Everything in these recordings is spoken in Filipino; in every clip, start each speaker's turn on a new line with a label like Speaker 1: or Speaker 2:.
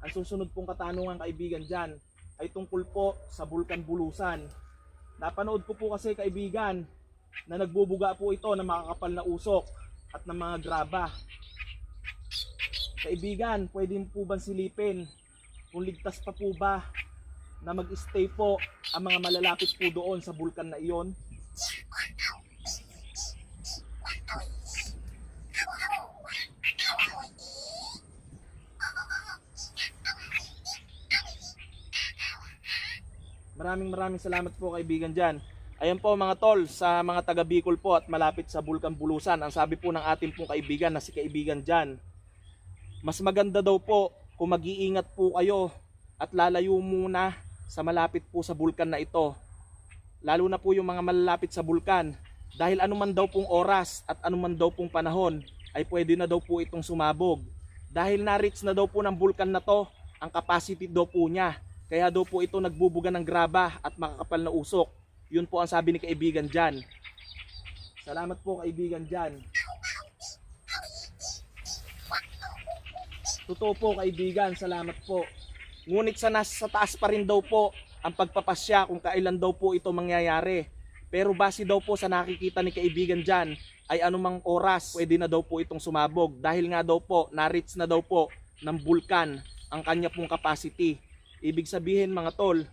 Speaker 1: Ang susunod pong katanungan kaibigan dyan ay tungkol po sa Bulkan Bulusan. Napanood ko po kasi kaibigan na nagbubuga po ito ng makakapal na usok at ng mga graba. Kaibigan, pwede po bang silipin kung ligtas pa po ba na mag-stay po ang mga malalapit po doon sa bulkan na iyon? Maraming salamat po kaibigan dyan. Ayan po mga tol, sa mga taga Bicol po at malapit sa Bulkan Bulusan, ang sabi po ng ating pong kaibigan na si kaibigan dyan, mas maganda daw po kung mag-iingat po kayo at lalayo muna sa malapit po sa bulkan na ito. Lalo na po yung mga malalapit sa bulkan, dahil anuman daw pong oras at anuman daw pong panahon ay pwede na daw po itong sumabog. Dahil na-reach na daw po ng bulkan na to ang capacity daw po niya. Kaya daw po ito nagbubuga ng graba at makakapal na usok. Yun po ang sabi ni kaibigan dyan. Salamat po kaibigan dyan. Totoo po kaibigan, salamat po. Ngunit sa nasa taas pa rin daw po ang pagpapasya kung kailan daw po ito mangyayari. Pero base daw po sa nakikita ni kaibigan dyan ay anumang oras pwede na daw po itong sumabog. Dahil nga daw po na-reach na daw po ng bulkan ang kanya pong capacity. Ibig sabihin mga tol,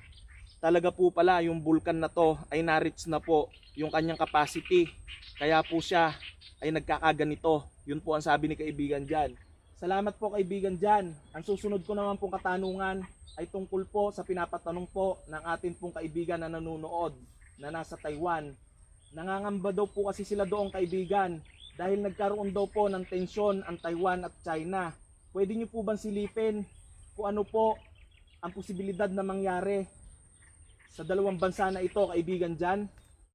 Speaker 1: talaga po pala yung bulkan na to ay na-reach na po yung kanyang capacity. Kaya po siya ay nagkakaganito. Yun po ang sabi ni kaibigan dyan. Salamat po kaibigan dyan. Ang susunod ko naman pong katanungan ay tungkol po sa pinapatanong po ng atin pong kaibigan na nanonood na nasa Taiwan. Nangangamba daw po kasi sila doong kaibigan dahil nagkaroon daw po ng tensyon ang Taiwan at China. Pwede nyo po bang silipin kung ano po ang posibilidad na mangyari sa dalawang bansa na ito kaibigan dyan?